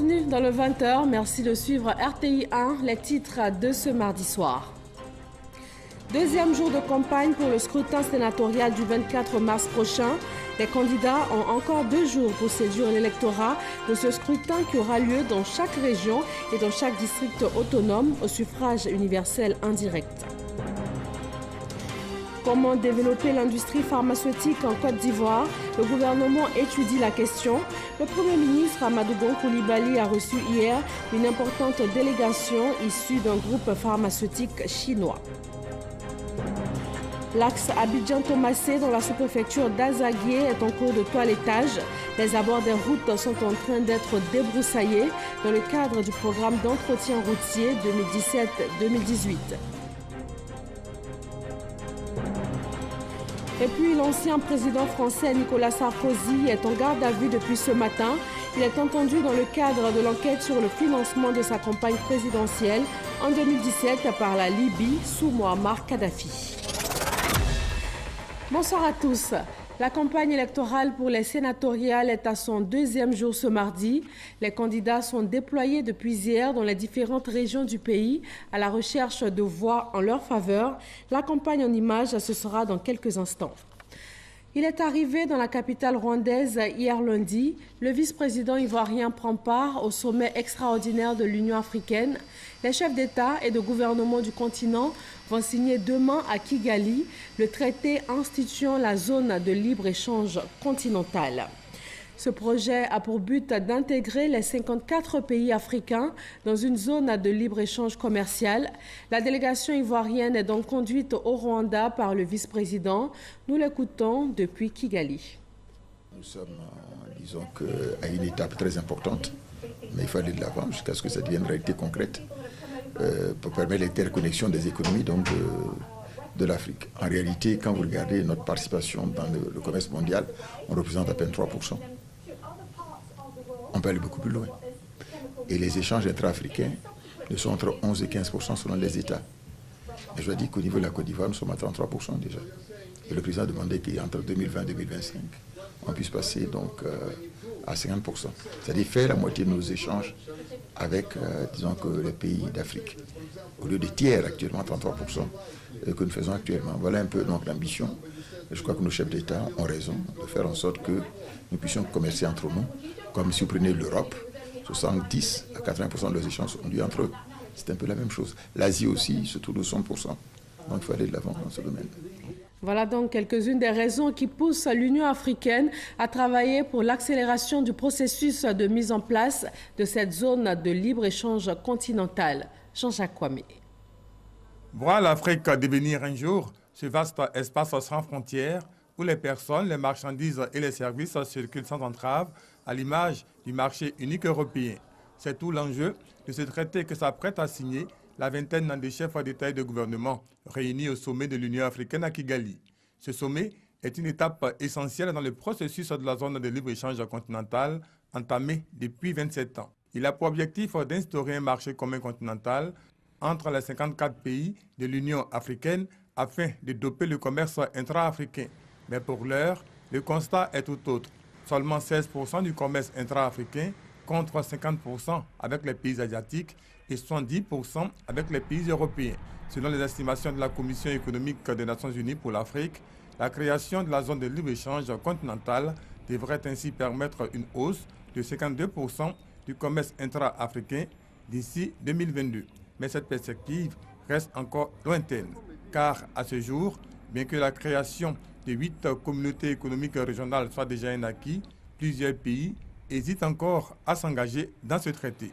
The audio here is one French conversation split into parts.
Bienvenue dans le 20h. Merci de suivre RTI 1, les titres de ce mardi soir. Deuxième jour de campagne pour le scrutin sénatorial du 24 mars prochain. Les candidats ont encore 2 jours pour séduire l'électorat de ce scrutin qui aura lieu dans chaque région et dans chaque district autonome au suffrage universel indirect. Comment développer l'industrie pharmaceutique en Côte d'Ivoire? Le gouvernement étudie la question. Le Premier ministre Amadou Gon Coulibaly a reçu hier une importante délégation issue d'un groupe pharmaceutique chinois. L'axe Abidjan-Tomassé dans la sous-préfecture d'Azaguié est en cours de toilettage. Les abords des routes sont en train d'être débroussaillés dans le cadre du programme d'entretien routier 2017-2018. Et puis l'ancien président français Nicolas Sarkozy est en garde à vue depuis ce matin. Il est entendu dans le cadre de l'enquête sur le financement de sa campagne présidentielle en 2017 par la Libye sous Mouammar Kadhafi. Bonsoir à tous. La campagne électorale pour les sénatoriales est à son 2e jour ce mardi. Les candidats sont déployés depuis hier dans les différentes régions du pays à la recherche de voix en leur faveur. La campagne en images, ce sera dans quelques instants. Il est arrivé dans la capitale rwandaise hier lundi. Le vice-président ivoirien prend part au sommet extraordinaire de l'Union africaine. Les chefs d'État et de gouvernement du continent vont signer demain à Kigali le traité instituant la zone de libre-échange continentale. Ce projet a pour but d'intégrer les 54 pays africains dans une zone de libre-échange commercial. La délégation ivoirienne est donc conduite au Rwanda par le vice-président. Nous l'écoutons depuis Kigali. Nous sommes, disons, à une étape très importante, mais il faut aller de l'avant jusqu'à ce que ça devienne une réalité concrète pour permettre l'interconnexion des économies donc, de l'Afrique. En réalité, quand vous regardez notre participation dans le commerce mondial, on représente à peine 3%. On peut aller beaucoup plus loin. Et les échanges intra-africains sont entre 11 et 15% selon les États. Et je dois dire qu'au niveau de la Côte d'Ivoire, nous sommes à 33% déjà. Et le président a demandé qu'entre 2020 et 2025, on puisse passer donc à 50%. C'est-à-dire faire la moitié de nos échanges avec, disons que les pays d'Afrique. Au lieu des tiers actuellement, 33% que nous faisons actuellement. Voilà un peu donc l'ambition. Je crois que nos chefs d'État ont raison de faire en sorte que nous puissions commercer entre nous. Comme si vous prenez l'Europe, 70 à 80% de leurs échanges sont dus entre eux. C'est un peu la même chose. L'Asie aussi, surtout de 100%. Donc il faut aller de l'avant dans ce domaine. Voilà donc quelques-unes des raisons qui poussent l'Union africaine à travailler pour l'accélération du processus de mise en place de cette zone de libre-échange continentale. Jean-Jacques Kwame. Voir l'Afrique devenir un jour ce vaste espace sans frontières où les personnes, les marchandises et les services circulent sans entrave à l'image du marché unique européen. C'est tout l'enjeu de ce traité que s'apprête à signer la vingtaine de chefs d'État et de gouvernement réunis au sommet de l'Union africaine à Kigali. Ce sommet est une étape essentielle dans le processus de la zone de libre-échange continentale entamé depuis 27 ans. Il a pour objectif d'instaurer un marché commun continental entre les 54 pays de l'Union africaine afin de doper le commerce intra-africain. Mais pour l'heure, le constat est tout autre. Seulement 16% du commerce intra-africain contre 50% avec les pays asiatiques et 70% avec les pays européens. Selon les estimations de la Commission économique des Nations Unies pour l'Afrique, la création de la zone de libre-échange continentale devrait ainsi permettre une hausse de 52% du commerce intra-africain d'ici 2022. Mais cette perspective reste encore lointaine, car à ce jour, bien que la création de 8 communautés économiques régionales soit déjà un acquis, plusieurs pays hésitent encore à s'engager dans ce traité.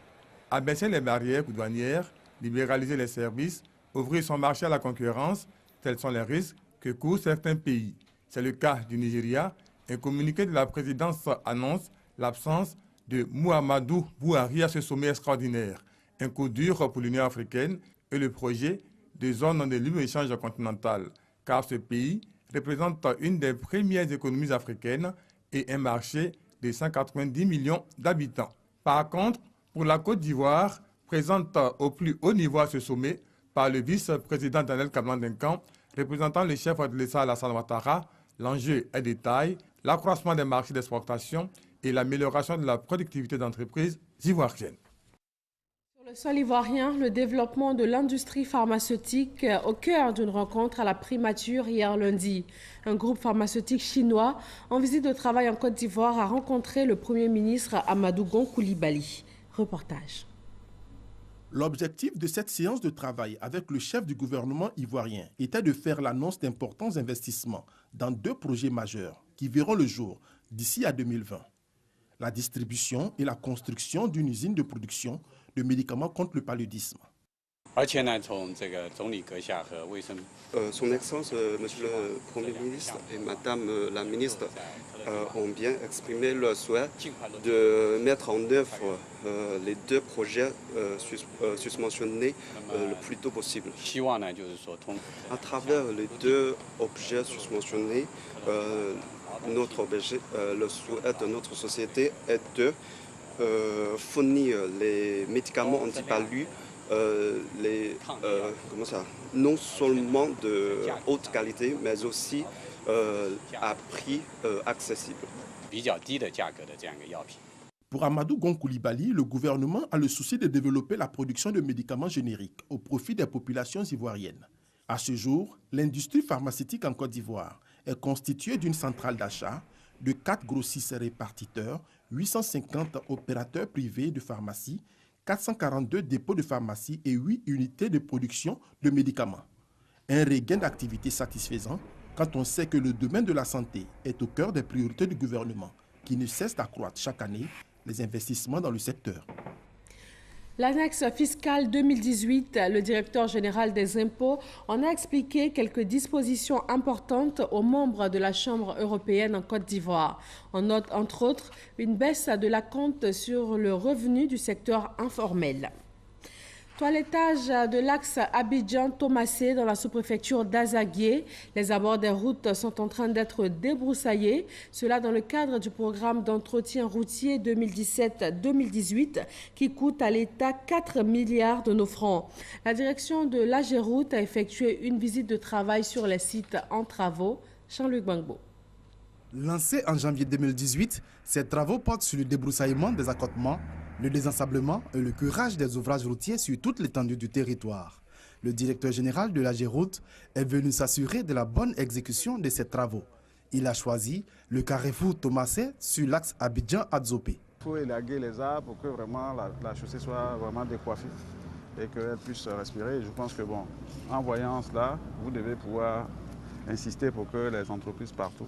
Abaisser les barrières douanières, libéraliser les services, ouvrir son marché à la concurrence, tels sont les risques que courent certains pays. C'est le cas du Nigeria. Un communiqué de la présidence annonce l'absence de Muhammadu Buhari à ce sommet extraordinaire. Un coup dur pour l'Union africaine et le projet de zone de libre-échange continentale, car ce pays représente une des premières économies africaines et un marché de 190 millions d'habitants. Par contre, pour la Côte d'Ivoire, présente au plus haut niveau à ce sommet par le vice-président Daniel Kablan-Duncan, représentant le chef de l'État Alassane Ouattara, l'enjeu est de taille, l'accroissement des marchés d'exportation et l'amélioration de la productivité d'entreprises ivoiriennes. Sur le sol ivoirien, le développement de l'industrie pharmaceutique au cœur d'une rencontre à la primature hier lundi. Un groupe pharmaceutique chinois en visite de travail en Côte d'Ivoire a rencontré le Premier ministre Amadou Gon Coulibaly. Reportage. L'objectif de cette séance de travail avec le chef du gouvernement ivoirien était de faire l'annonce d'importants investissements dans 2 projets majeurs qui verront le jour d'ici à 2020. La distribution et la construction d'une usine de production de médicaments contre le paludisme. Son Excellence, Monsieur le Premier ministre et Madame la Ministre ont bien exprimé leur souhait de mettre en œuvre les 2 projets susmentionnés le plus tôt possible. À travers les 2 objets susmentionnés, le souhait de notre société est de fournir les médicaments antipaludisme non seulement de haute qualité, mais aussi à prix accessible. Pour Amadou Gon Coulibaly, le gouvernement a le souci de développer la production de médicaments génériques au profit des populations ivoiriennes. À ce jour, l'industrie pharmaceutique en Côte d'Ivoire est constituée d'une centrale d'achat, de 4 grossistes répartiteurs, 850 opérateurs privés de pharmacie, 442 dépôts de pharmacie et 8 unités de production de médicaments. Un regain d'activité satisfaisant quand on sait que le domaine de la santé est au cœur des priorités du gouvernement, qui ne cesse d'accroître chaque année les investissements dans le secteur. L'annexe fiscale 2018, le directeur général des impôts en a expliqué quelques dispositions importantes aux membres de la Chambre européenne en Côte d'Ivoire. On note entre autres une baisse de l'acompte sur le revenu du secteur informel. Toilettage de l'axe Abidjan-Tomassé dans la sous-préfecture d'Azaguié. Les abords des routes sont en train d'être débroussaillés. Cela dans le cadre du programme d'entretien routier 2017-2018 qui coûte à l'État 4 milliards de nos francs. La direction de l'AGEROUTE a effectué une visite de travail sur les sites en travaux. Jean-Luc Bangbo. Lancés en janvier 2018, ces travaux portent sur le débroussaillement des accotements, le désensablement et le curage des ouvrages routiers sur toute l'étendue du territoire. Le directeur général de l'AGEROUTE est venu s'assurer de la bonne exécution de ces travaux. Il a choisi le carrefour Tomassé sur l'axe Abidjan-Adzopé. Il faut élaguer les arbres pour que vraiment la chaussée soit vraiment décoiffée et qu'elle puisse respirer. Je pense que en voyant cela, vous devez pouvoir insister pour que les entreprises partout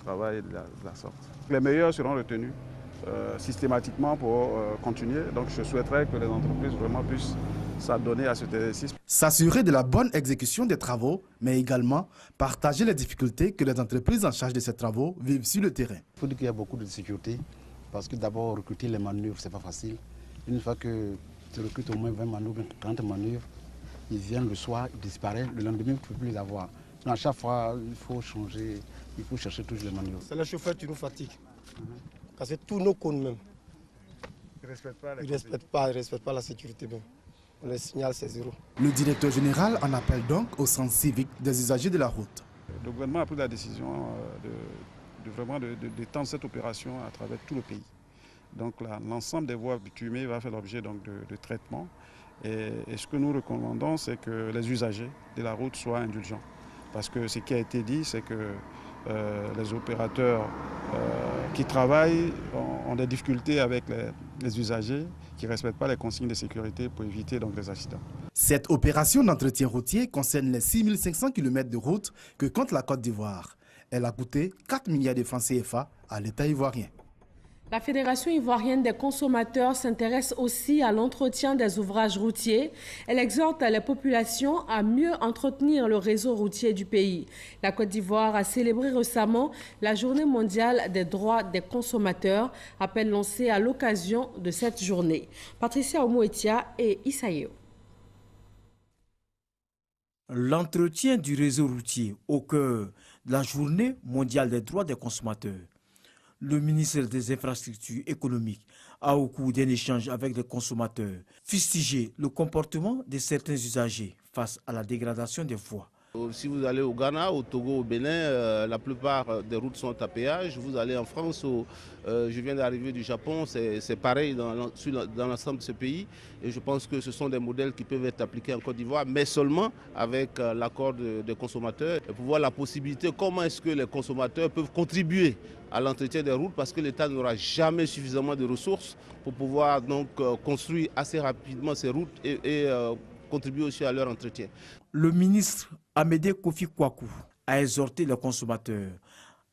travaillent de la sorte. Les meilleurs seront retenus systématiquement pour continuer. Donc je souhaiterais que les entreprises vraiment puissent s'adonner à cet exercice. S'assurer de la bonne exécution des travaux, mais également partager les difficultés que les entreprises en charge de ces travaux vivent sur le terrain. Il faut dire qu'il y a beaucoup de sécurité, parce que d'abord recruter les manœuvres, c'est pas facile. Une fois que tu recrutes au moins 20 manœuvres, 30 manœuvres, ils viennent le soir, ils disparaissent, le lendemain, tu ne peux plus les avoir. Donc à chaque fois, il faut changer, il faut chercher toujours les manœuvres. C'est le chauffeur qui nous fatigue. Parce que tous nos cônes même, ils ne respectent pas la sécurité même. On les signale, c'est 0. Le directeur général en appelle donc au sens civique des usagers de la route. Le gouvernement a pris la décision d'étendre cette opération à travers tout le pays. Donc l'ensemble des voies bitumées va faire l'objet de traitement. Et ce que nous recommandons, c'est que les usagers de la route soient indulgents. Parce que ce qui a été dit, c'est que les opérateurs qui travaillent ont des difficultés avec les usagers qui ne respectent pas les consignes de sécurité pour éviter donc les accidents. Cette opération d'entretien routier concerne les 6500 km de route que compte la Côte d'Ivoire. Elle a coûté 4 milliards de francs CFA à l'État ivoirien. La Fédération ivoirienne des consommateurs s'intéresse aussi à l'entretien des ouvrages routiers. Elle exhorte les populations à mieux entretenir le réseau routier du pays. La Côte d'Ivoire a célébré récemment la Journée mondiale des droits des consommateurs, appel lancé à l'occasion de cette journée. Patricia Omouetia et Isaïo. L'entretien du réseau routier au cœur de la Journée mondiale des droits des consommateurs. Le ministère des Infrastructures économiques a, au cours d'un échange avec les consommateurs, fustigé le comportement de certains usagers face à la dégradation des voies Si vous allez au Ghana, au Togo, au Bénin, la plupart des routes sont à péage. Vous allez en France, je viens d'arriver du Japon, c'est pareil dans l'ensemble de ce pays. Et je pense que ce sont des modèles qui peuvent être appliqués en Côte d'Ivoire, mais seulement avec l'accord des consommateurs. Et pour voir la possibilité, comment est-ce que les consommateurs peuvent contribuer à l'entretien des routes, parce que l'État n'aura jamais suffisamment de ressources pour pouvoir donc construire assez rapidement ces routes et contribuer aussi à leur entretien. Le ministre Amédée Kofi Kwaku a exhorté les consommateurs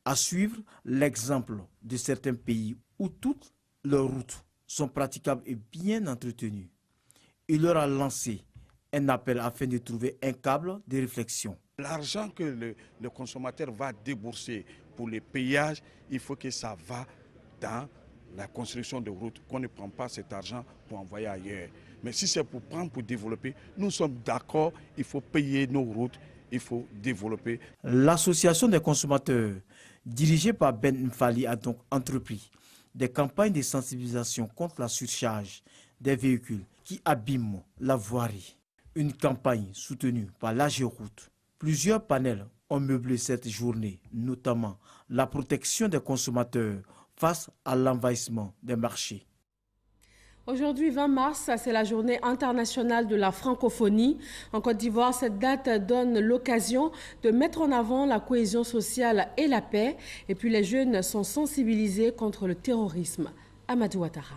à suivre l'exemple de certains pays où toutes leurs routes sont praticables et bien entretenues. Il leur a lancé un appel afin de trouver un câble de réflexion. L'argent que le consommateur va débourser pour les péages, il faut que ça va dans la construction de routes, qu'on ne prend pas cet argent pour envoyer ailleurs. Mais si c'est pour prendre, pour développer, nous sommes d'accord, il faut payer nos routes, il faut développer. L'association des consommateurs, dirigée par Ben Mfali, a donc entrepris des campagnes de sensibilisation contre la surcharge des véhicules qui abîment la voirie. Une campagne soutenue par l'AGEROUTE. Plusieurs panels ont meublé cette journée, notamment la protection des consommateurs face à l'envahissement des marchés. Aujourd'hui, 20 mars, c'est la journée internationale de la francophonie. En Côte d'Ivoire, cette date donne l'occasion de mettre en avant la cohésion sociale et la paix. Et puis les jeunes sont sensibilisés contre le terrorisme. Amadou Ouattara.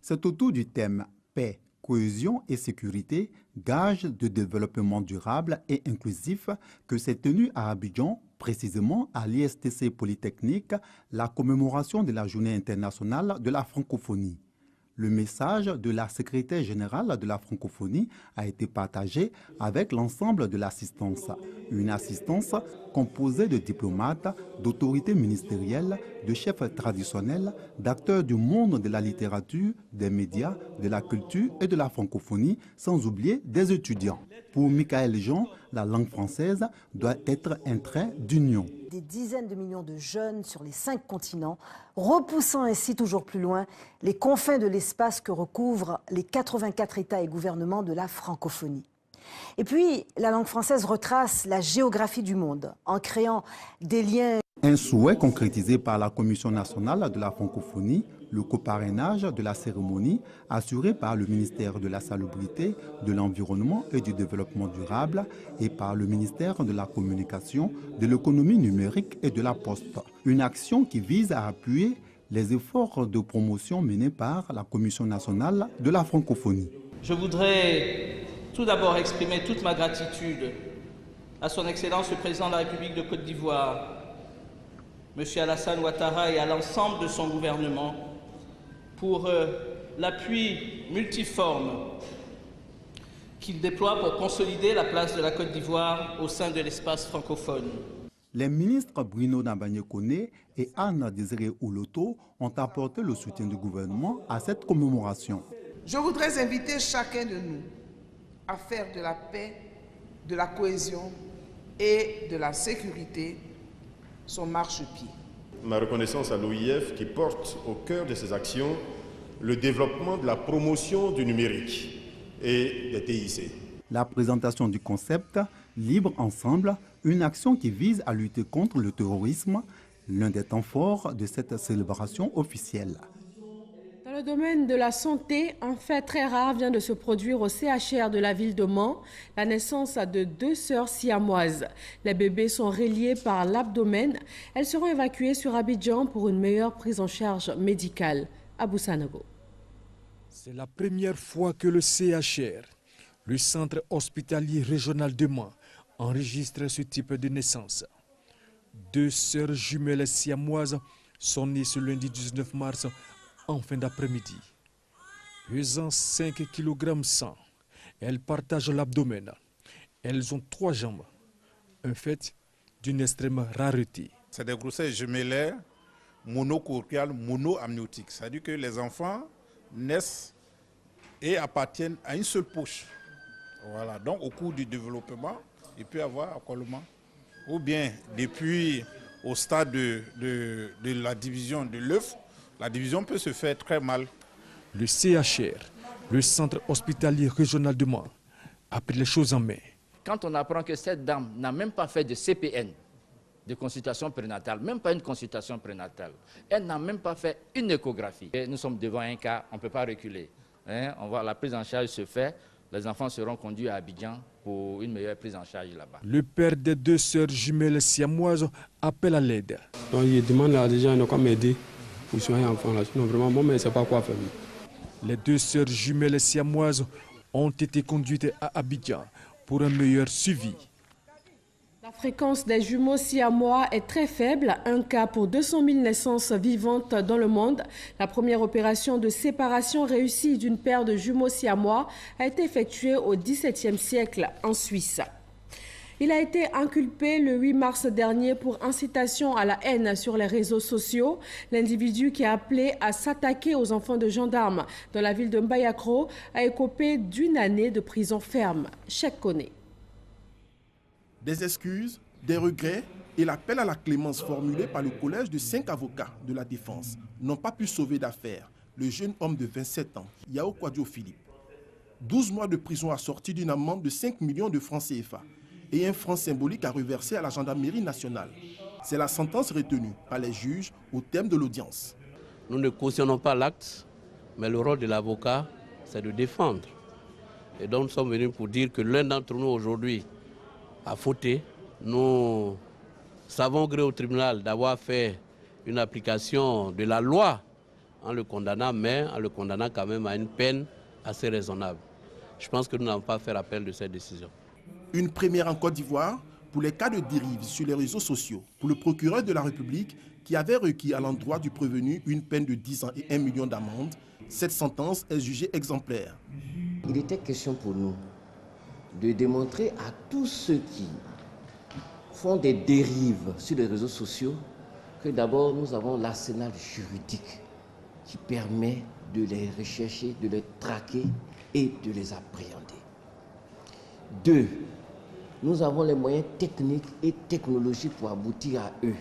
C'est autour du thème paix, cohésion et sécurité, gage de développement durable et inclusif, que s'est tenu à Abidjan, précisément à l'ISTC Polytechnique, la commémoration de la Journée internationale de la francophonie. Le message de la secrétaire générale de la francophonie a été partagé avec l'ensemble de l'assistance. Une assistance composée de diplomates, d'autorités ministérielles, de chefs traditionnels, d'acteurs du monde de la littérature, des médias, de la culture et de la francophonie, sans oublier des étudiants. Pour Michael Jean, la langue française doit être un trait d'union. Des dizaines de millions de jeunes sur les 5 continents, repoussant ainsi toujours plus loin les confins de l'espace que recouvrent les 84 États et gouvernements de la francophonie. Et puis, la langue française retrace la géographie du monde en créant des liens. Un souhait concrétisé par la Commission nationale de la francophonie, le coparrainage de la cérémonie assuré par le ministère de la Salubrité, de l'Environnement et du Développement durable et par le ministère de la Communication, de l'Économie numérique et de la Poste. Une action qui vise à appuyer les efforts de promotion menés par la Commission nationale de la francophonie. Je voudrais tout d'abord exprimer toute ma gratitude à son Excellence le Président de la République de Côte d'Ivoire, M. Alassane Ouattara, et à l'ensemble de son gouvernement pour l'appui multiforme qu'il déploie pour consolider la place de la Côte d'Ivoire au sein de l'espace francophone. Les ministres Bruno Nabagné-Koné et Anne Désiré Ouloto ont apporté le soutien du gouvernement à cette commémoration. Je voudrais inviter chacun de nous à faire de la paix, de la cohésion et de la sécurité son marchepied. Ma reconnaissance à l'OIF qui porte au cœur de ses actions le développement de la promotion du numérique et des TIC. La présentation du concept « Libre ensemble », une action qui vise à lutter contre le terrorisme, l'un des temps forts de cette célébration officielle. Dans le domaine de la santé, un fait très rare vient de se produire au CHR de la ville de Mans, la naissance de 2 sœurs siamoises. Les bébés sont reliés par l'abdomen. Elles seront évacuées sur Abidjan pour une meilleure prise en charge médicale. Abou Sanogo. C'est la première fois que le CHR, le centre hospitalier régional de Mans, enregistre ce type de naissance. 2 sœurs jumelles siamoises sont nées ce lundi 19 mars en fin d'après-midi. Pesant 5 kg 100, elles partagent l'abdomen. Elles ont 3 jambes, un fait d'une extrême rareté. C'est des grossesses jumellaires monocoquiales, monoamniotiques. C'est-à-dire que les enfants naissent et appartiennent à une seule poche. Voilà. Donc au cours du développement, il peut y avoir accolement. Ou bien depuis au stade de la division de l'œuf, la division peut se faire très mal. Le CHR, le centre hospitalier régional de Mans, a pris les choses en main. quand on apprend que cette dame n'a même pas fait de CPN, de consultation prénatale, même pas une consultation prénatale, elle n'a même pas fait une échographie. Et nous sommes devant un cas, on ne peut pas reculer. Hein, la prise en charge se fait, les enfants seront conduits à Abidjan pour une meilleure prise en charge là-bas. Le père des 2 sœurs jumelles siamoises appelle à l'aide. Donc il demande à des gens de m'aider pour soigner l'enfant là. Sinon vraiment, moi, je ne sais pas quoi faire. Les 2 sœurs jumelles siamoises ont été conduites à Abidjan pour un meilleur suivi. La fréquence des jumeaux siamois est très faible, un cas pour 200 000 naissances vivantes dans le monde. La première opération de séparation réussie d'une paire de jumeaux siamois a été effectuée au XVIIe siècle en Suisse. Il a été inculpé le 8 mars dernier pour incitation à la haine sur les réseaux sociaux. L'individu qui a appelé à s'attaquer aux enfants de gendarmes dans la ville de Mbayakro a écopé d'1 année de prison ferme. Cheikh Koné. Des excuses, des regrets et l'appel à la clémence formulé par le collège de 5 avocats de la défense n'ont pas pu sauver d'affaire le jeune homme de 27 ans, Yao Kwadjo Philippe. 12 mois de prison assortis d'une amende de 5 millions de francs CFA et un franc symbolique à reverser à la gendarmerie nationale. C'est la sentence retenue par les juges au terme de l'audience. Nous ne cautionnons pas l'acte, mais le rôle de l'avocat, c'est de défendre. Et donc nous sommes venus pour dire que l'un d'entre nous aujourd'hui a fauté. Nous savons gré au tribunal d'avoir fait une application de la loi en le condamnant, mais en le condamnant quand même à une peine assez raisonnable. Je pense que nous n'avons pas fait appel de cette décision. Une première en Côte d'Ivoire pour les cas de dérive sur les réseaux sociaux pour le procureur de la République qui avait requis à l'endroit du prévenu une peine de 10 ans et 1 million d'amende. Cette sentence est jugée exemplaire. Il était question pour nous de démontrer à tous ceux qui font des dérives sur les réseaux sociaux que d'abord nous avons l'arsenal juridique qui permet de les rechercher, de les traquer et de les appréhender. 2, nous avons les moyens techniques et technologiques pour aboutir à eux.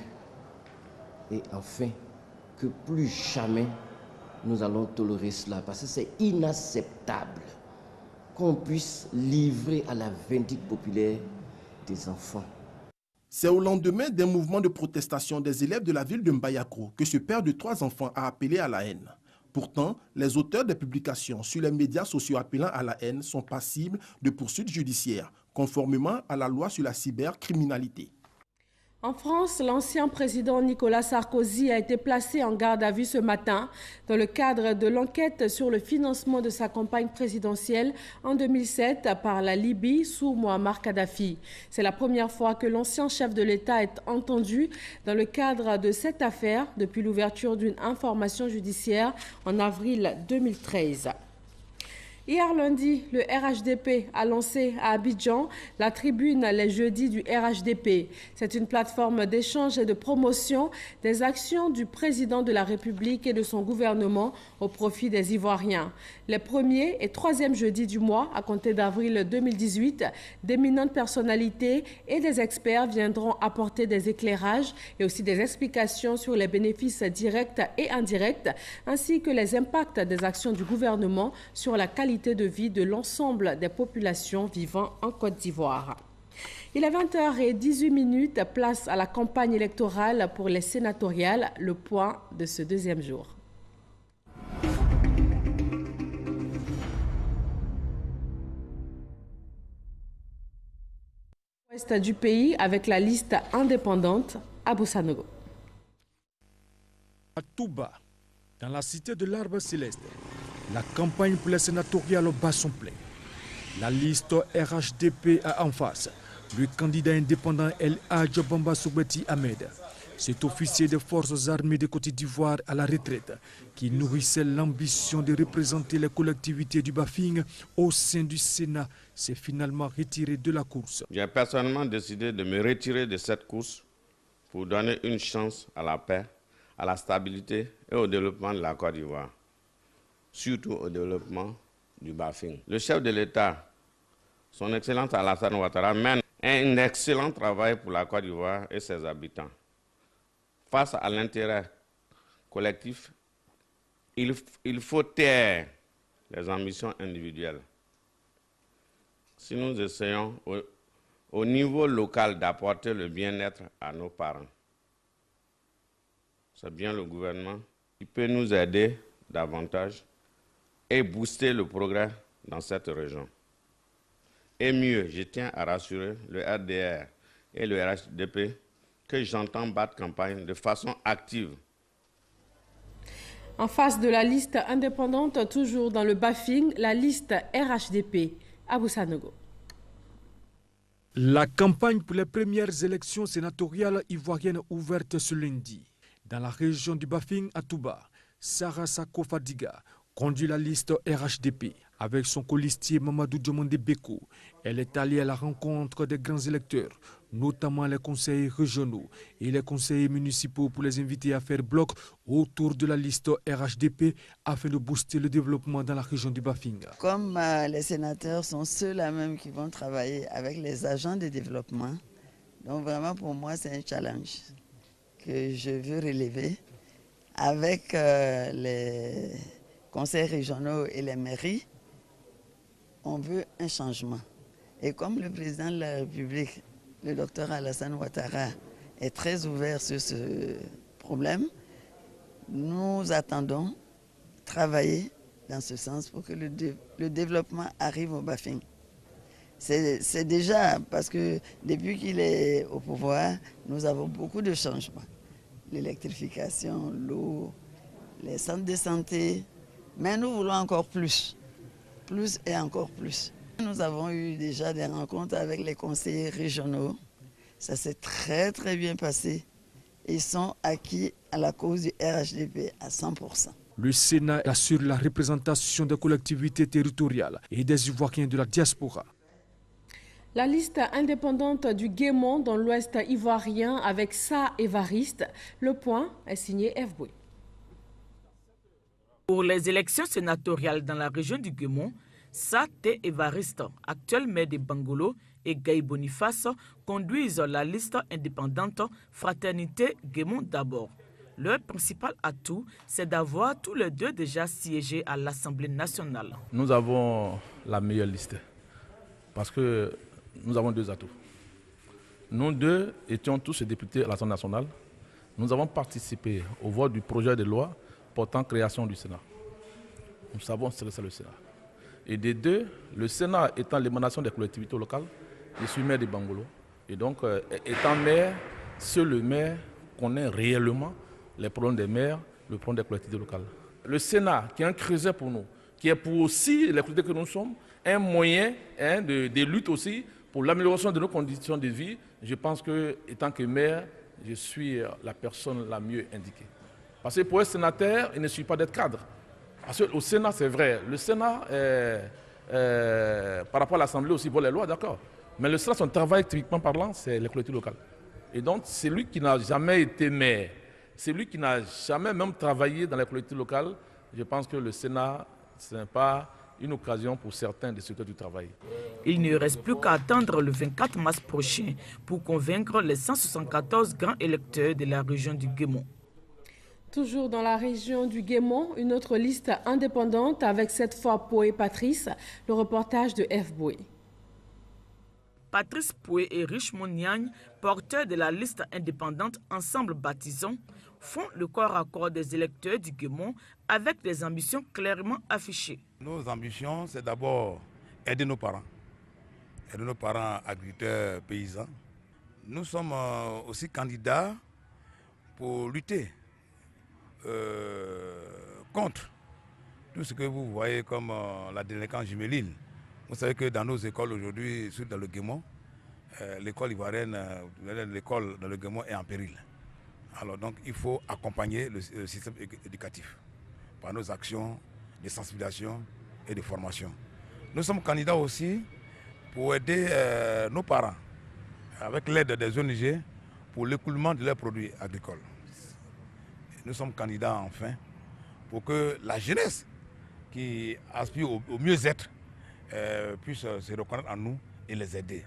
Et enfin, que plus jamais nous allons tolérer cela parce que c'est inacceptable qu'on puisse livrer à la vindicte populaire des enfants. C'est au lendemain d'un mouvement de protestation des élèves de la ville de Mbayakro que ce père de 3 enfants a appelé à la haine. Pourtant, les auteurs des publications sur les médias sociaux appelant à la haine sont passibles de poursuites judiciaires, conformément à la loi sur la cybercriminalité. En France, l'ancien président Nicolas Sarkozy a été placé en garde à vue ce matin dans le cadre de l'enquête sur le financement de sa campagne présidentielle en 2007 par la Libye sous Mouammar Kadhafi. C'est la première fois que l'ancien chef de l'État est entendu dans le cadre de cette affaire depuis l'ouverture d'une information judiciaire en avril 2013. Hier lundi, le RHDP a lancé à Abidjan la tribune Les Jeudis du RHDP. C'est une plateforme d'échange et de promotion des actions du président de la République et de son gouvernement au profit des Ivoiriens. Les 1er et 3e jeudis du mois, à compter d'avril 2018, d'éminentes personnalités et des experts viendront apporter des éclairages et aussi des explications sur les bénéfices directs et indirects, ainsi que les impacts des actions du gouvernement sur la qualité de vie de l'ensemble des populations vivant en Côte d'Ivoire. Il est 20h18, place à la campagne électorale pour les sénatoriales, le point de ce 2e jour. Ouest du pays avec la liste indépendante à Boussanogo. À Touba, dans la cité de l'Arbre Céleste, la campagne pour les sénatoriales bat son plein. La liste RHDP a en face le candidat indépendant El Hadj Bamba Soubeti Ahmed. Cet officier des forces armées de Côte d'Ivoire à la retraite qui nourrissait l'ambition de représenter les collectivités du Bafing au sein du Sénat s'est finalement retiré de la course. J'ai personnellement décidé de me retirer de cette course pour donner une chance à la paix, à la stabilité et au développement de la Côte d'Ivoire. Surtout au développement du Bafing. Le chef de l'État, son Excellence Alassane Ouattara, mène un excellent travail pour la Côte d'Ivoire et ses habitants. Face à l'intérêt collectif, il faut taire les ambitions individuelles. Si nous essayons au niveau local d'apporter le bien-être à nos parents. C'est bien le gouvernement qui peut nous aider davantage et booster le progrès dans cette région. Et mieux, je tiens à rassurer le RDR et le RHDP que j'entends battre campagne de façon active. En face de la liste indépendante, toujours dans le BAFING, la liste RHDP. Abou Sanogo. La campagne pour les premières élections sénatoriales ivoiriennes ouverte ce lundi. Dans la région du Bafing à Touba, Sarah Sako Fadiga conduit la liste RHDP. Avec son colistier Mamadou Diomande Beko, elle est allée à la rencontre des grands électeurs, notamment les conseillers régionaux et les conseillers municipaux pour les inviter à faire bloc autour de la liste RHDP afin de booster le développement dans la région du Bafing. Comme les sénateurs sont ceux-là même qui vont travailler avec les agents de développement, donc vraiment pour moi c'est un challenge que je veux relever avec les conseils régionaux et les mairies. On veut un changement. Et comme le président de la République, le docteur Alassane Ouattara, est très ouvert sur ce problème, nous attendons travailler dans ce sens pour que le développement arrive au Bafing. C'est déjà parce que depuis qu'il est au pouvoir, nous avons beaucoup de changements. L'électrification, l'eau, les centres de santé, mais nous voulons encore plus et encore plus. Nous avons eu déjà des rencontres avec les conseillers régionaux. Ça s'est très bien passé. Ils sont acquis à la cause du RHDP à 100%. Le Sénat assure la représentation des collectivités territoriales et des Ivoiriens de la diaspora. La liste indépendante du Guémon dans l'ouest ivoirien avec Sa Évariste. Le point est signé F. Boué. Pour les élections sénatoriales dans la région du Guémon, Sa Évariste, actuel maire de Bangolo, et Gaï Boniface conduisent la liste indépendante Fraternité Guémon d'abord. Leur principal atout, c'est d'avoir tous les deux déjà siégé à l'Assemblée nationale. Nous avons la meilleure liste parce que nous avons deux atouts. Nous deux étions tous députés à l'Assemblée nationale. Nous avons participé au vote du projet de loi portant création du Sénat. Nous savons ce que c'est le Sénat. Et des deux, le Sénat étant l'émanation des collectivités locales, je suis maire de Bangolo. Et donc, étant maire, seul le maire connaît réellement les problèmes des maires, le problème des collectivités locales. Le Sénat, qui est un creuset pour nous, qui est pour aussi les collectivités que nous sommes, un moyen de lutte aussi pour l'amélioration de nos conditions de vie. Je pense que, étant que maire, je suis la personne la mieux indiquée. Parce que pour être sénateur, il ne suffit pas d'être cadre. Parce qu'au Sénat, c'est vrai, le Sénat, par rapport à l'Assemblée aussi, voit les lois, d'accord. Mais le Sénat, son travail, typiquement parlant, c'est les collectivités locales. Et donc, c'est lui qui n'a jamais été maire, c'est lui qui n'a jamais même travaillé dans les collectivités locales. Je pense que le Sénat, ce n'est pas une occasion pour certains des secteurs du travail. Il ne reste plus qu'à attendre le 24 mars prochain pour convaincre les 174 grands électeurs de la région du Guémon. Toujours dans la région du Guémon, une autre liste indépendante avec cette fois Poué Patrice, le reportage de F. Boué. Patrice Poué et Richemont Niagne, porteurs de la liste indépendante Ensemble Baptisons, font le corps à corps des électeurs du Guémon avec des ambitions clairement affichées. Nos ambitions, c'est d'abord aider nos parents agriculteurs, paysans. Nous sommes aussi candidats pour lutter contre tout ce que vous voyez comme la délinquance juvénile. Vous savez que dans nos écoles aujourd'hui, surtout dans le Guémon, l'école ivoirienne, l'école dans le Guémon est en péril. Alors donc il faut accompagner le système éducatif par nos actions de sensibilisation et de formation. Nous sommes candidats aussi pour aider nos parents avec l'aide des ONG pour l'écoulement de leurs produits agricoles. Nous sommes candidats enfin pour que la jeunesse qui aspire au mieux-être puisse se reconnaître en nous et les aider.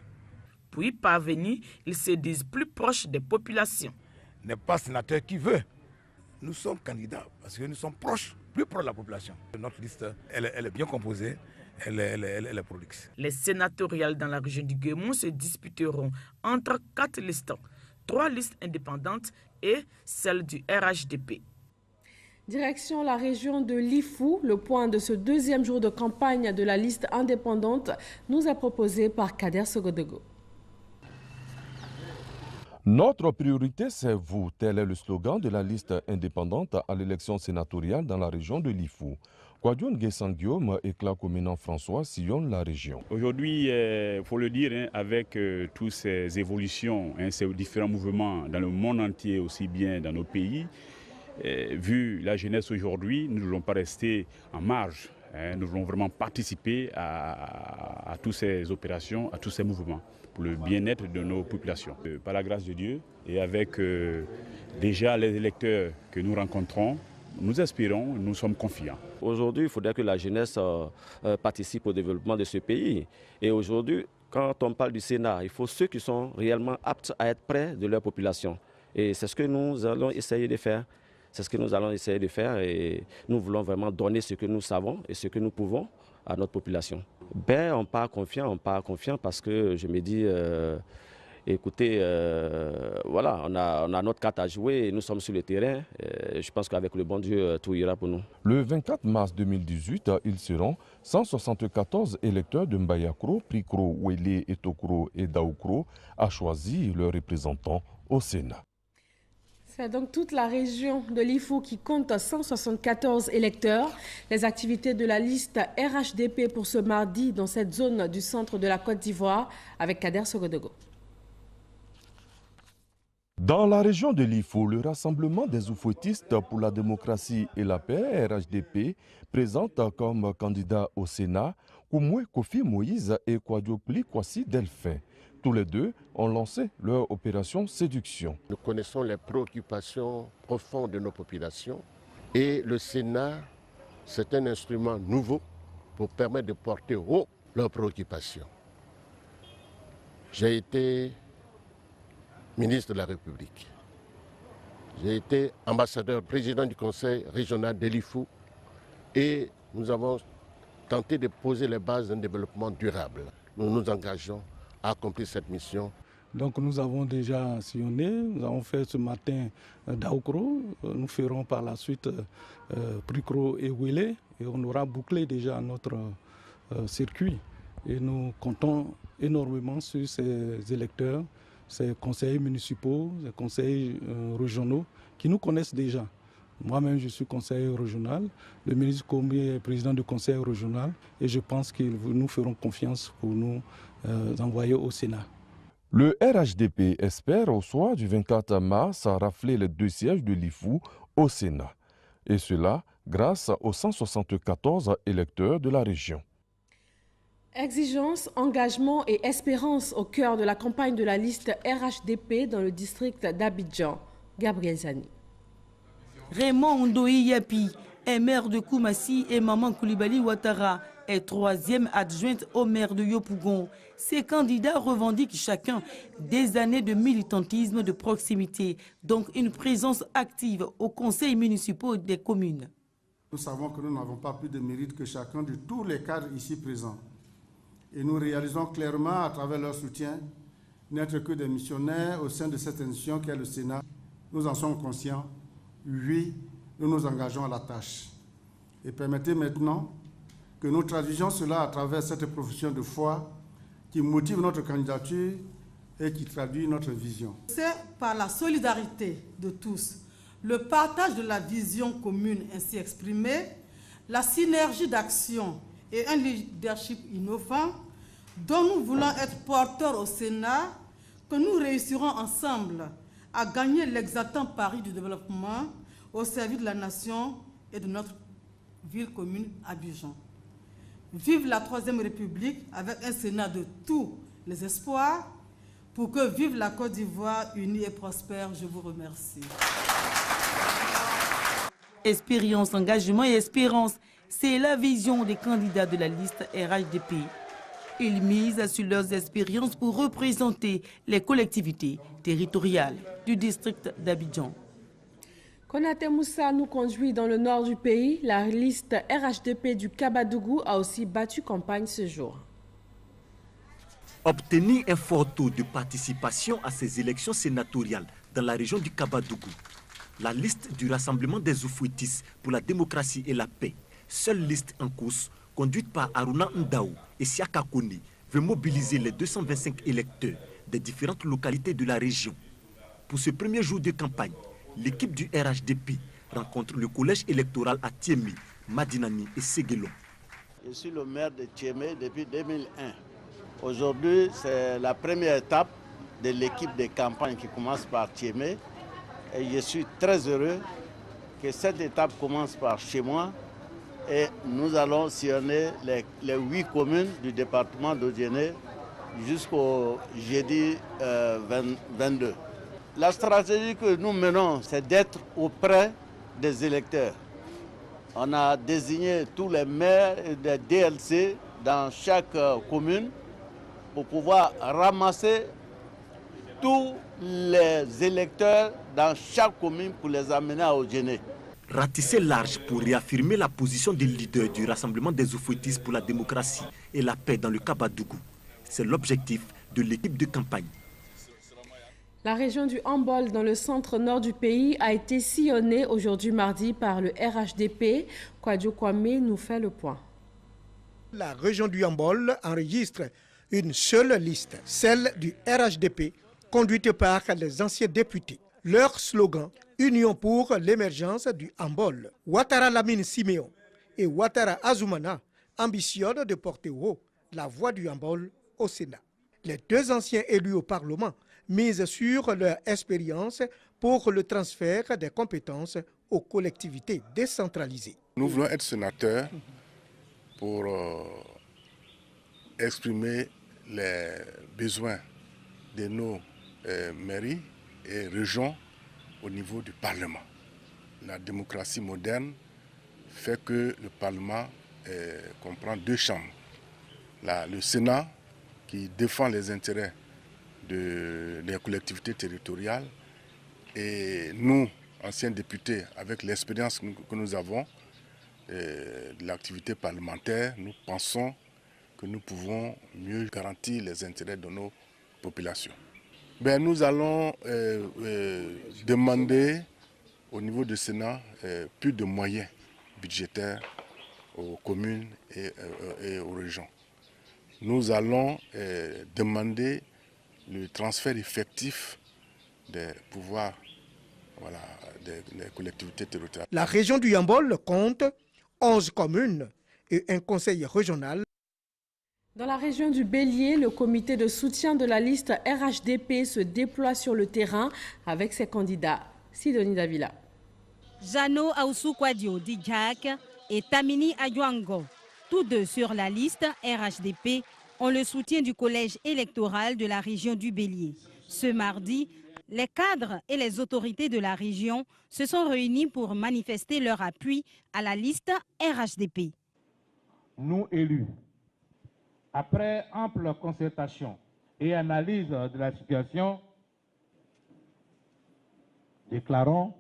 Puis parvenir, ils se disent plus proches des populations. N'est pas sénateur qui veut. Nous sommes candidats parce que nous sommes proches plus proche de la population. Notre liste, elle est bien composée, elle est prolixe. Les sénatoriales dans la région du Guémon se disputeront entre 4 listes, 3 listes indépendantes et celle du RHDP. Direction la région de Lifou, le point de ce deuxième jour de campagne de la liste indépendante nous est proposé par Kader Sogodogo. Notre priorité, c'est vous. Tel est le slogan de la liste indépendante à l'élection sénatoriale dans la région de Lifou. Kwadjon Guessang-Guillaume et Clacoménan François sillonnent la région. Aujourd'hui, il faut le dire, avec toutes ces évolutions, ces différents mouvements dans le monde entier, aussi bien dans nos pays, vu la jeunesse aujourd'hui, nous ne voulons pas rester en marge. Nous voulons vraiment participer à toutes ces opérations, à tous ces mouvements, pour le bien-être de nos populations. Par la grâce de Dieu et avec déjà les électeurs que nous rencontrons, nous espérons, nous sommes confiants. Aujourd'hui, il faudrait que la jeunesse participe au développement de ce pays. Et aujourd'hui, quand on parle du Sénat, il faut ceux qui sont réellement aptes à être près de leur population. Et c'est ce que nous allons essayer de faire. C'est ce que nous allons essayer de faire et nous voulons vraiment donner ce que nous savons et ce que nous pouvons à notre population. Ben, on part confiant parce que je me dis, écoutez, voilà, on a notre carte à jouer et nous sommes sur le terrain. Je pense qu'avec le bon Dieu, tout ira pour nous. Le 24 mars 2018, ils seront 174 électeurs de Mbayakro, Prikro, Ouélé, Etokro et Daoukro à choisir leurs représentants au Sénat. C'est donc toute la région de l'Ifou qui compte 174 électeurs. Les activités de la liste RHDP pour ce mardi dans cette zone du centre de la Côte d'Ivoire avec Kader Sogodogo. Dans la région de l'Ifou, le Rassemblement des oufouettistes pour la démocratie et la paix, RHDP, présente comme candidat au Sénat Koumoué Kofi Moïse et Kwadjokli Kwasi Delphin. Tous les deux ont lancé leur opération séduction. Nous connaissons les préoccupations profondes de nos populations et le Sénat, c'est un instrument nouveau pour permettre de porter haut leurs préoccupations. J'ai été ministre de la République. J'ai été ambassadeur, président du conseil régional de l'Ifou et nous avons tenté de poser les bases d'un développement durable. Nous nous engageons à accomplir cette mission. Donc nous avons déjà sillonné, nous avons fait ce matin Daoukro, nous ferons par la suite Prikro et Ouélé et on aura bouclé déjà notre circuit. Et nous comptons énormément sur ces électeurs, ces conseillers municipaux, ces conseillers régionaux qui nous connaissent déjà. Moi-même, je suis conseiller régional, le ministre Koumé est président du conseil régional et je pense qu'ils nous feront confiance pour nous envoyer au Sénat. Le RHDP espère au soir du 24 mars rafler les 2 sièges de l'Ifou au Sénat. Et cela grâce aux 174 électeurs de la région. Exigence, engagement et espérance au cœur de la campagne de la liste RHDP dans le district d'Abidjan. Gabriel Zani. Raymond Ndoyi Yapi est maire de Koumassi et Maman Koulibaly Ouattara est 3e adjointe au maire de Yopougon. Ces candidats revendiquent chacun des années de militantisme de proximité, donc une présence active aux conseils municipaux des communes. Nous savons que nous n'avons pas plus de mérite que chacun de tous les cadres ici présents. Et nous réalisons clairement à travers leur soutien n'être que des missionnaires au sein de cette institution qu'est le Sénat. Nous en sommes conscients. Oui, nous nous engageons à la tâche. Et permettez maintenant que nous traduisions cela à travers cette profession de foi qui motive notre candidature et qui traduit notre vision. C'est par la solidarité de tous, le partage de la vision commune ainsi exprimée, la synergie d'action et un leadership innovant dont nous voulons être porteurs au Sénat que nous réussirons ensemble à gagner l'exaltant pari du développement au service de la nation et de notre ville commune Abidjan. Vive la 3e République avec un Sénat de tous les espoirs pour que vive la Côte d'Ivoire unie et prospère. Je vous remercie. Expérience, engagement et espérance, c'est la vision des candidats de la liste RHDP. Ils misent sur leurs expériences pour représenter les collectivités territoriales du district d'Abidjan. Konaté Moussa nous conduit dans le nord du pays. La liste RHDP du Kabadougou a aussi battu campagne ce jour. Obtenir un fort taux de participation à ces élections sénatoriales dans la région du Kabadougou. La liste du Rassemblement des Oufouétis pour la démocratie et la paix, seule liste en course, conduite par Aruna Ndaou et Siaka Kone, veut mobiliser les 225 électeurs des différentes localités de la région. Pour ce premier jour de campagne, l'équipe du RHDP rencontre le collège électoral à Tiémé, Madinani et Séguélon. Je suis le maire de Tiémé depuis 2001. Aujourd'hui, c'est la première étape de l'équipe de campagne qui commence par Tiémé. Et je suis très heureux que cette étape commence par chez moi. Et nous allons sillonner les 8 communes du département d'Odiéné jusqu'au jeudi 22. La stratégie que nous menons, c'est d'être auprès des électeurs. On a désigné tous les maires et des DLC dans chaque commune pour pouvoir ramasser tous les électeurs dans chaque commune pour les amener à Odjéné. Ratisser large pour réaffirmer la position des leaders du Rassemblement des Oufouétis pour la démocratie et la paix dans le Kabadougou. C'est l'objectif de l'équipe de campagne. La région du Hambol, dans le centre-nord du pays, a été sillonnée aujourd'hui mardi par le RHDP. Kwadjo Kwame nous fait le point. La région du Hambol enregistre une seule liste, celle du RHDP, conduite par les anciens députés. Leur slogan, Union pour l'émergence du Hambol. Ouattara Lamine Siméon et Ouattara Azumana ambitionnent de porter haut la voix du Hambol au Sénat. Les deux anciens élus au Parlement misent sur leur expérience pour le transfert des compétences aux collectivités décentralisées. Nous voulons être sénateurs pour exprimer les besoins de nos mairies et régions au niveau du Parlement. La démocratie moderne fait que le Parlement comprend 2 chambres. Le Sénat qui défend les intérêts des collectivités territoriales et nous, anciens députés, avec l'expérience que nous avons de l'activité parlementaire, nous pensons que nous pouvons mieux garantir les intérêts de nos populations. Nous allons demander au niveau du Sénat plus de moyens budgétaires aux communes et aux régions. Nous allons demander le transfert effectif des pouvoirs des collectivités territoriales. La région du Hambol compte 11 communes et un conseil régional. Dans la région du Bélier, le comité de soutien de la liste RHDP se déploie sur le terrain avec ses candidats. Sidonie Davila. Jano Aoussou Kwadio Dijak et Tamini Adjuango, tous deux sur la liste RHDP, ont le soutien du collège électoral de la région du Bélier. Ce mardi, les cadres et les autorités de la région se sont réunis pour manifester leur appui à la liste RHDP. Nous élus, après ample concertation et analyse de la situation, déclarons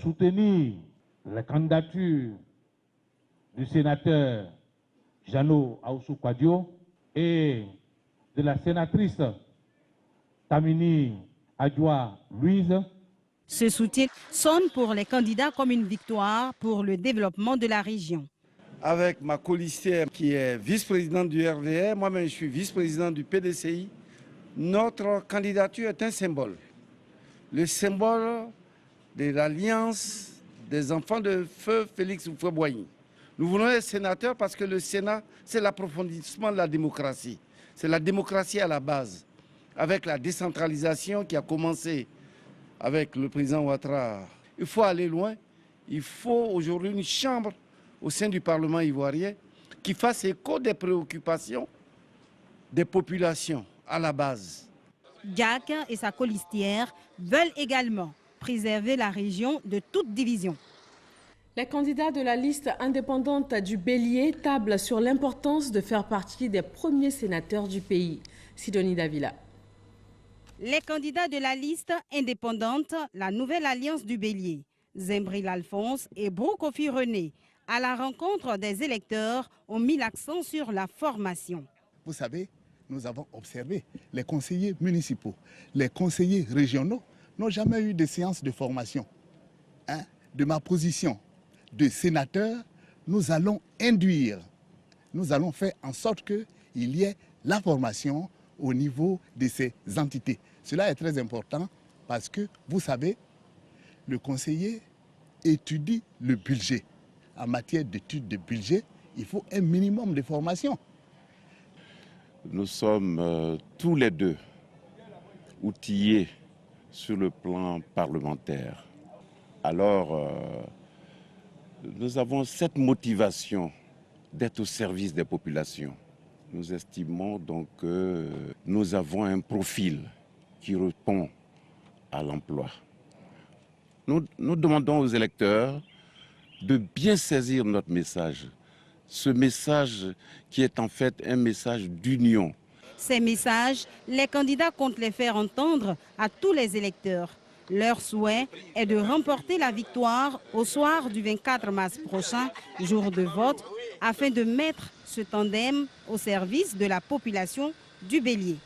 soutenir la candidature du sénateur Jano Aoussou Kwadio et de la sénatrice Tamini Adjoua Louise. Ce soutien sonne pour les candidats comme une victoire pour le développement de la région. Avec ma colistière qui est vice-présidente du RDR, moi-même je suis vice-président du PDCI, notre candidature est un symbole. Le symbole de l'alliance des enfants de feu Félix Houphouët-Boigny. Nous voulons être sénateurs parce que le Sénat, c'est l'approfondissement de la démocratie. C'est la démocratie à la base. Avec la décentralisation qui a commencé avec le président Ouattara. Il faut aller loin. Il faut aujourd'hui une chambre au sein du Parlement ivoirien qui fasse écho des préoccupations des populations à la base. Diak et sa colistière veulent également préserver la région de toute division. Les candidats de la liste indépendante du Bélier tablent sur l'importance de faire partie des premiers sénateurs du pays. Sidonie Davila. Les candidats de la liste indépendante, la nouvelle alliance du Bélier, Zembril Alphonse et Broukofi René, à la rencontre des électeurs, ont mis l'accent sur la formation. Vous savez, nous avons observé les conseillers municipaux, les conseillers régionaux n'ont jamais eu de séance de formation. De ma position de sénateur, nous allons induire, nous allons faire en sorte qu'il y ait la formation au niveau de ces entités. Cela est très important parce que, vous savez, le conseiller étudie le budget. En matière d'étude de budget, il faut un minimum de formation. Nous sommes tous les deux outillés sur le plan parlementaire. Alors, nous avons cette motivation d'être au service des populations. Nous estimons donc que nous avons un profil qui répond à l'emploi. Nous demandons aux électeurs de bien saisir notre message. Ce message qui est en fait un message d'union. Ces messages, les candidats comptent les faire entendre à tous les électeurs. Leur souhait est de remporter la victoire au soir du 24 mars prochain, jour de vote, afin de mettre ce tandem au service de la population du Bélier.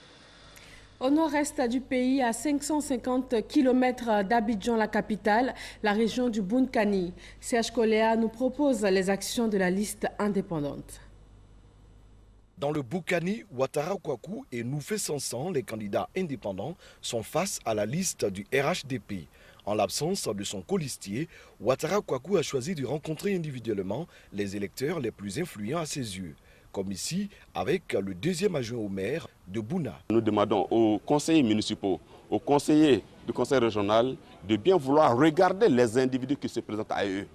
Au nord-est du pays, à 550 km d'Abidjan, la capitale, la région du Bounkani, Serge Koléa nous propose les actions de la liste indépendante. Dans le Boukani, Ouattara Kouakou et Noufé Sansan, les candidats indépendants, sont face à la liste du RHDP. En l'absence de son colistier, Ouattara Kouakou a choisi de rencontrer individuellement les électeurs les plus influents à ses yeux. Comme ici, avec le deuxième adjoint au maire de Bouna. Nous demandons aux conseillers municipaux, aux conseillers du conseil régional de bien vouloir regarder les individus qui se présentent à eux.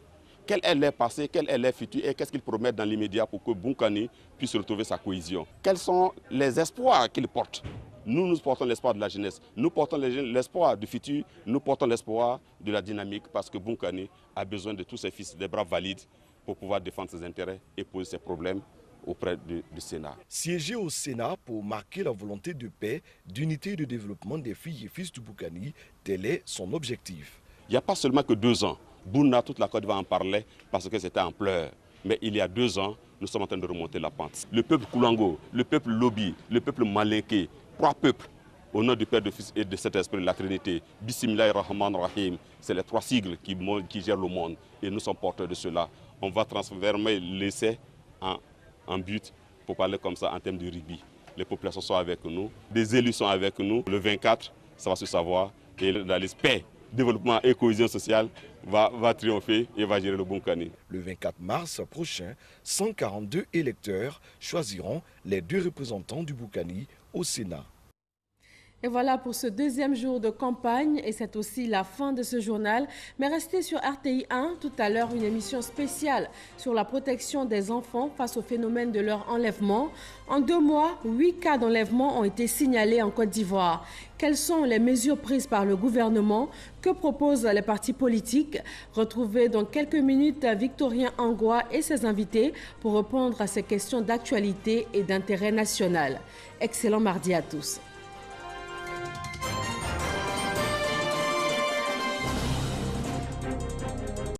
Quel est leur passé, quel est leur futur et qu'est-ce qu'ils promettent dans l'immédiat pour que Bounkani puisse retrouver sa cohésion. Quels sont les espoirs qu'ils portent? Nous portons l'espoir de la jeunesse, nous portons l'espoir du futur, nous portons l'espoir de la dynamique parce que Bounkani a besoin de tous ses fils, des braves valides pour pouvoir défendre ses intérêts et poser ses problèmes auprès du Sénat. Siéger au Sénat pour marquer la volonté de paix, d'unité et de développement des filles et fils du Boukani, tel est son objectif. Il n'y a pas seulement que 2 ans. Bouna, toute la Côte d'Ivoire en parlait parce que c'était en pleurs. Mais il y a 2 ans, nous sommes en train de remonter la pente. Le peuple Koulango, le peuple Lobi, le peuple Malinké, 3 peuples, au nom du Père, du Fils et de cet Esprit, la Trinité. Bismillahirrahmanirrahim, c'est les 3 sigles qui gèrent le monde. Et nous sommes porteurs de cela. On va transformer l'essai en but, pour parler comme ça en termes de rugby. Les populations sont avec nous, des élus sont avec nous. Le 24, ça va se savoir. Et la liste paix, développement et cohésion sociale va triompher et va gérer le Bounkani. Le 24 mars prochain, 142 électeurs choisiront les 2 représentants du Boukani au Sénat. Et voilà pour ce deuxième jour de campagne et c'est aussi la fin de ce journal. Mais restez sur RTI 1, tout à l'heure une émission spéciale sur la protection des enfants face au phénomène de leur enlèvement. En 2 mois, 8 cas d'enlèvement ont été signalés en Côte d'Ivoire. Quelles sont les mesures prises par le gouvernement? Que proposent les partis politiques? Retrouvez dans quelques minutes Victorien Angoua et ses invités pour répondre à ces questions d'actualité et d'intérêt national. Excellent mardi à tous.